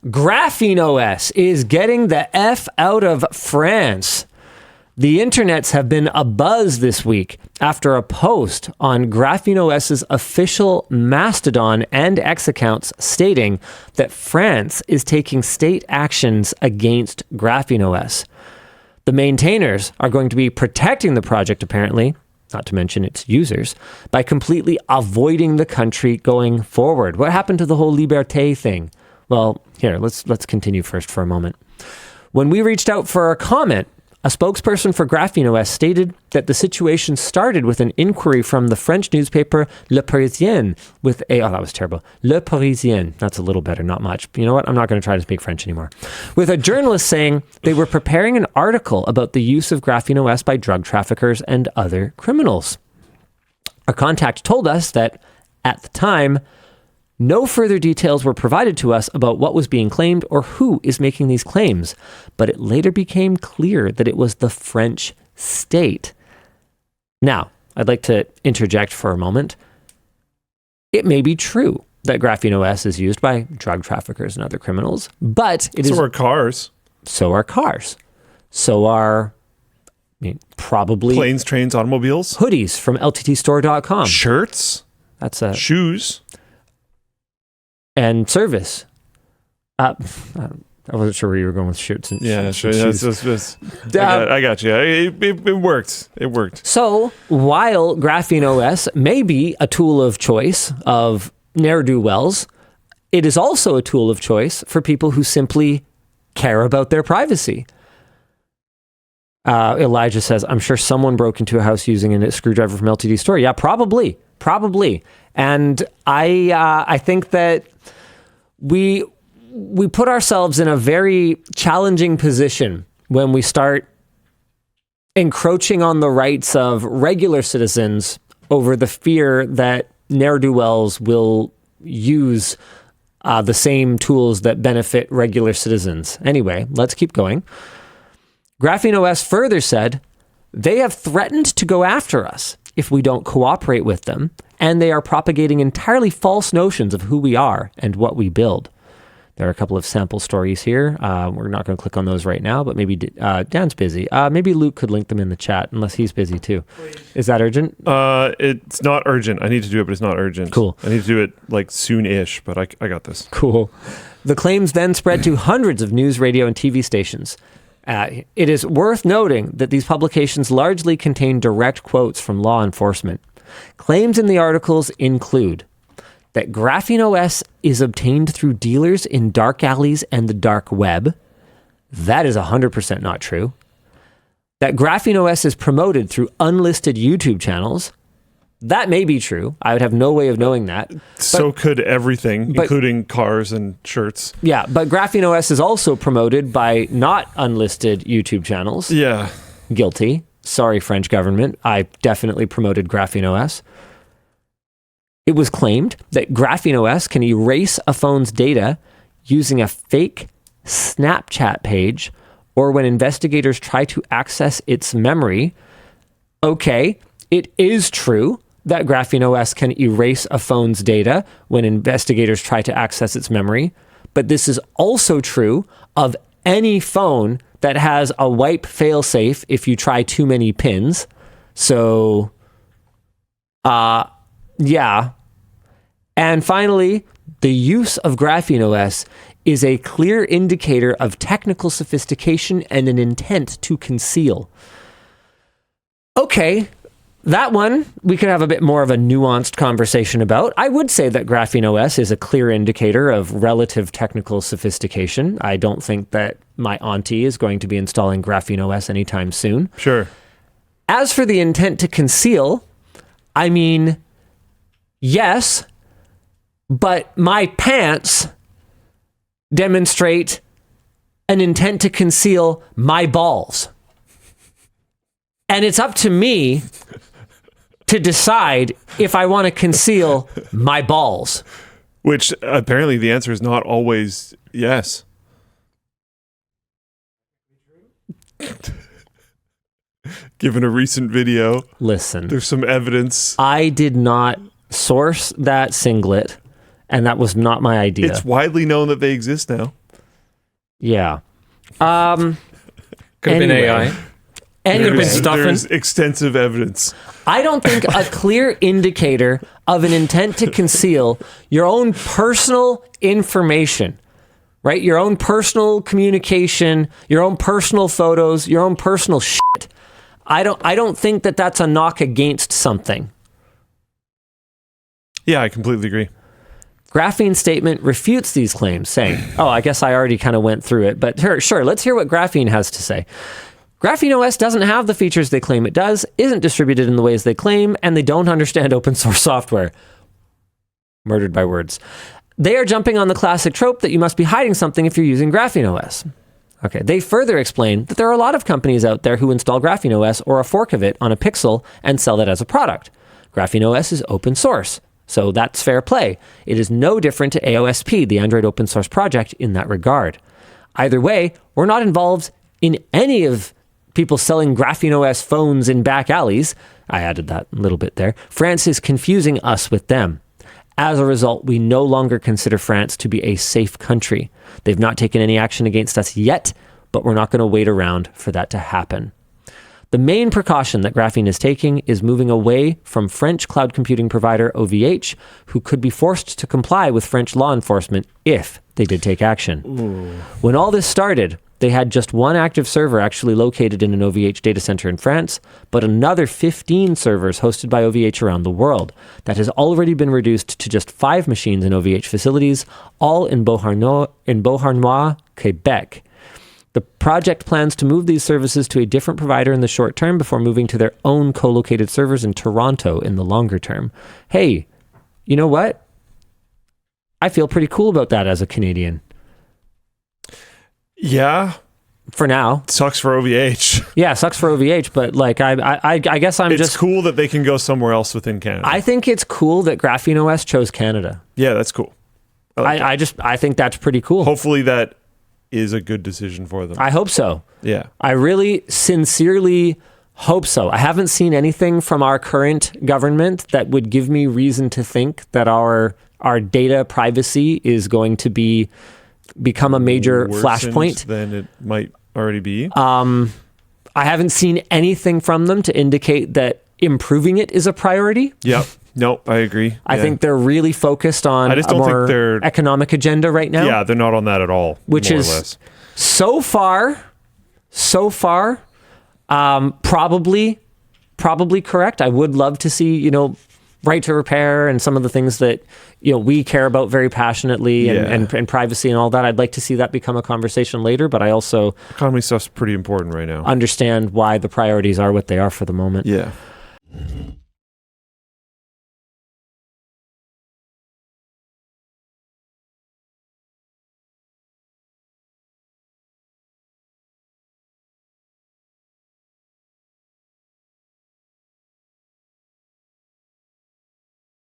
GrapheneOS is getting the F out of France. The internets have been abuzz this week after a post on GrapheneOS's official Mastodon and X accounts stating that France is taking state actions against GrapheneOS. The maintainers are going to be protecting the project, apparently, not to mention its users, by completely avoiding the country going forward. What happened to the whole liberté thing? Well, here, let's continue first for a moment. When we reached out for a comment, a spokesperson for GrapheneOS stated that the situation started with an inquiry from the French newspaper Le Parisien with a... Oh, that was terrible. Le Parisien. That's a little better, not much. You know what? I'm not going to try to speak French anymore. With a journalist saying they were preparing an article about the use of GrapheneOS by drug traffickers and other criminals. Our contact told us that, at the time, no further details were provided to us about what was being claimed or who is making these claims, but it later became clear that it was the French state. Now, I'd like to interject for a moment. It may be true that GrapheneOS is used by drug traffickers and other criminals, but So are cars. So are cars. So are, probably... Planes, trains, automobiles. Hoodies from lttstore.com. Shirts. That's a... Shoes. And service. I wasn't sure where you were going with shirts and shoes. I got you. It worked. It worked. So while GrapheneOS may be a tool of choice of ne'er-do-wells, it is also a tool of choice for people who simply care about their privacy. Elijah says, I'm sure someone broke into a house using a screwdriver from LTD Store. Yeah, probably. And I think that we put ourselves in a very challenging position when we start encroaching on the rights of regular citizens over the fear that ne'er-do-wells will use the same tools that benefit regular citizens. Anyway, let's keep going. GrapheneOS further said, they have threatened to go after us if we don't cooperate with them, and they are propagating entirely false notions of who we are and what we build. There are a couple of sample stories here. We're not going to click on those right now, but maybe Dan's busy. Maybe Luke could link them in the chat, unless he's busy too. Please. Is that urgent? It's not urgent. I need to do it, but it's not urgent. Cool. I need to do it like soon-ish, but I got this. Cool. The claims then spread to hundreds of news, radio, and TV stations. It is worth noting that these publications largely contain direct quotes from law enforcement. Claims in the articles include that GrapheneOS is obtained through dealers in dark alleys and the dark web. That is 100% not true. That GrapheneOS is promoted through unlisted YouTube channels. That may be true. I would have no way of knowing that. So could everything, including cars and shirts. Yeah, but GrapheneOS is also promoted by not unlisted YouTube channels. Yeah. Guilty. Sorry, French government. I definitely promoted GrapheneOS. It was claimed that GrapheneOS can erase a phone's data using a fake Snapchat page or when investigators try to access its memory. Okay, it is true that GrapheneOS can erase a phone's data when investigators try to access its memory, but this is also true of any phone that has a wipe failsafe if you try too many pins. So, yeah. And finally, the use of GrapheneOS is a clear indicator of technical sophistication and an intent to conceal. Okay, that one we could have a bit more of a nuanced conversation about. I would say that GrapheneOS is a clear indicator of relative technical sophistication. I don't think that my auntie is going to be installing GrapheneOS anytime soon. Sure. As for the intent to conceal, I mean, yes, but my pants demonstrate an intent to conceal my balls. And it's up to me to decide if I want to conceal my balls. Which apparently the answer is not always yes. Given a recent video, listen, there's some evidence. I did not source that singlet, and that was not my idea. It's widely known that they exist now. Yeah. Could have been Anyway. AI. Anyway, been stuffing. There's extensive evidence. I don't think a clear indicator of an intent to conceal your own personal information, right? Your own personal communication, your own personal photos, your own personal shit. I don't think that that's a knock against something. Yeah, I completely agree. Graphene's statement refutes these claims, saying, I guess I already kind of went through it, but sure, let's hear what Graphene has to say. GrapheneOS doesn't have the features they claim it does, isn't distributed in the ways they claim, and they don't understand open source software. Murdered by words. They are jumping on the classic trope that you must be hiding something if you're using GrapheneOS. Okay, they further explain that there are a lot of companies out there who install GrapheneOS or a fork of it on a Pixel and sell that as a product. GrapheneOS is open source, so that's fair play. It is no different to AOSP, the Android open source project, in that regard. Either way, we're not involved in any of people selling GrapheneOS phones in back alleys. I added that a little bit there. France is confusing us with them. As a result, we no longer consider France to be a safe country. They've not taken any action against us yet, but we're not going to wait around for that to happen. The main precaution that Graphene is taking is moving away from French cloud computing provider OVH, who could be forced to comply with French law enforcement if they did take action. Ooh. When all this started, they had just one active server actually located in an OVH data center in France, but another 15 servers hosted by OVH around the world. That has already been reduced to just 5 machines in OVH facilities, all in Beauharnois, Quebec. The project plans to move these services to a different provider in the short term before moving to their own co-located servers in Toronto in the longer term. Hey, you know what? I feel pretty cool about that as a Canadian. Yeah. For now. Sucks for OVH. Yeah, sucks for OVH, but like I guess It's cool that they can go somewhere else within Canada. I think it's cool that GrapheneOS chose Canada. Yeah, that's cool. I think that's pretty cool. Hopefully that is a good decision for them. I hope so. Yeah. I really sincerely hope so. I haven't seen anything from our current government that would give me reason to think that our data privacy is going to become a major Worsened flashpoint than it might already be. I haven't seen anything from them to indicate that improving it is a priority. Yep. No, I agree. I think they're really focused on a more economic agenda right now. Yeah, they're not on that at all. Which is more or less. so far, probably correct. I would love to see, right to repair and some of the things that we care about very passionately and privacy and all that. I'd like to see that become a conversation later, but I also economy stuff's pretty important right now. Understand why the priorities are what they are for the moment. Yeah.